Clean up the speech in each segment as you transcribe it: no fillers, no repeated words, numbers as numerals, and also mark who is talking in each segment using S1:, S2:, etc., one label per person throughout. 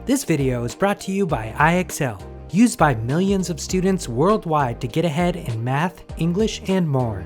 S1: This video is brought to you by IXL, used by millions of students worldwide to get ahead in math, English, and more.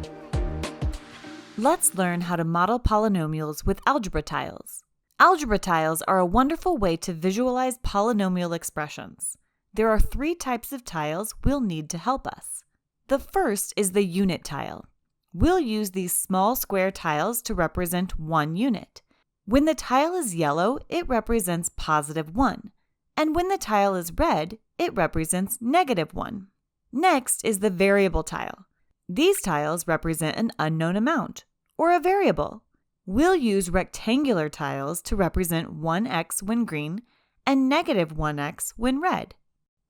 S2: Let's learn how to model polynomials with algebra tiles. Algebra tiles are a wonderful way to visualize polynomial expressions. There are three types of tiles we'll need to help us. The first is the unit tile. We'll use these small square tiles to represent one unit. When the tile is yellow, it represents +1, and when the tile is red, it represents -1. Next is the variable tile. These tiles represent an unknown amount, or a variable. We'll use rectangular tiles to represent 1x when green and -1x when red.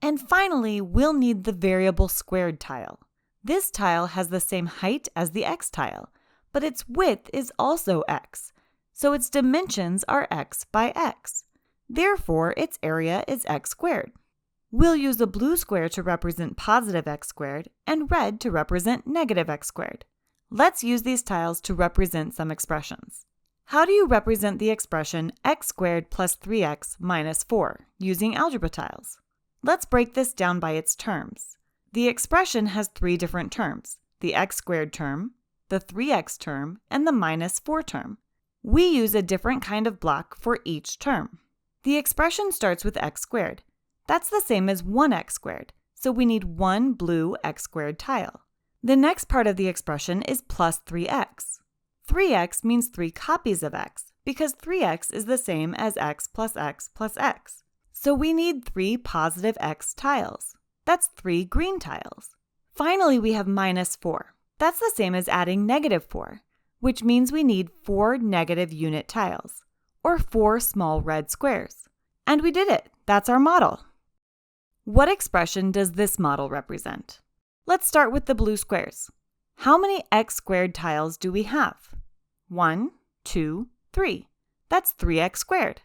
S2: And finally, we'll need the variable squared tile. This tile has the same height as the x tile, but its width is also x, so its dimensions are x by x. Therefore, its area is x squared. We'll use a blue square to represent +x squared and red to represent -x squared. Let's use these tiles to represent some expressions. How do you represent the expression x squared plus 3x minus 4 using algebra tiles? Let's break this down by its terms. The expression has three different terms: the x squared term, the 3x term, and the -4 term. We use a different kind of block for each term. The expression starts with x squared. That's the same as 1x squared, so we need one blue x squared tile. The next part of the expression is plus 3x. 3x means 3 copies of x, because 3x is the same as x plus x plus x. So we need 3 positive x tiles. That's 3 green tiles. Finally, we have -4. That's the same as adding -4, which means we need 4 negative unit tiles, or 4 small red squares. And we did it! That's our model. What expression does this model represent? Let's start with the blue squares. How many x squared tiles do we have? 1, 2, 3. That's 3x squared.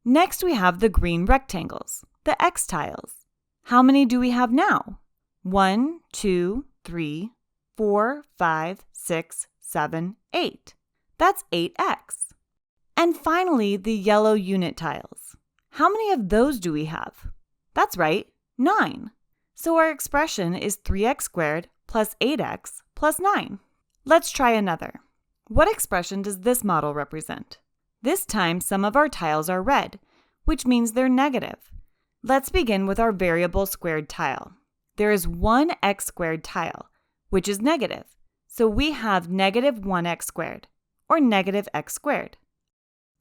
S2: Next, we have the green rectangles, the x tiles. How many do we have now? 1, 2, 3, 4, 5, 6, 7, 8. That's 8x. And finally, the yellow unit tiles. How many of those do we have? That's right, 9. So our expression is 3x squared plus 8x plus 9. Let's try another. What expression does this model represent? This time, some of our tiles are red, which means they're negative. Let's begin with our variable squared tile. There is one x squared tile, which is negative, so we have -1x squared, or -x squared.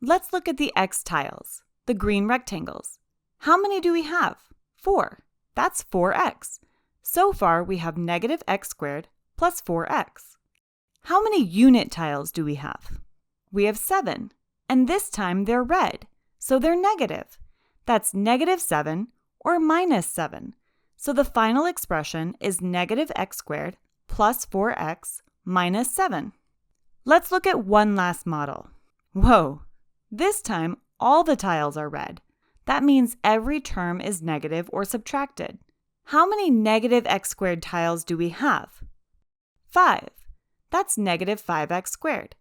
S2: Let's look at the x tiles, the green rectangles. How many do we have? 4. That's 4x. So far, we have -x squared plus 4x. How many unit tiles do we have? We have 7, and this time they're red, so they're negative. That's -7 or -7. So the final expression is -x squared plus 4x minus 7. Let's look at one last model. Whoa! This time, all the tiles are red. That means every term is negative or subtracted. How many -x squared tiles do we have? 5. That's -5x squared.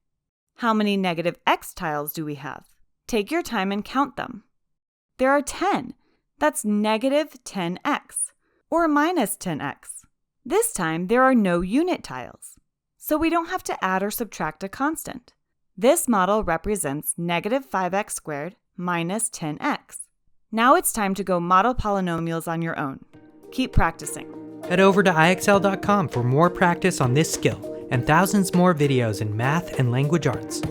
S2: How many -x tiles do we have? Take your time and count them. There are 10. That's -10x, or -10x. This time, there are no unit tiles, so we don't have to add or subtract a constant. This model represents -5x squared minus 10x. Now it's time to go model polynomials on your own. Keep practicing.
S1: Head over to IXL.com for more practice on this skill and thousands more videos in math and language arts.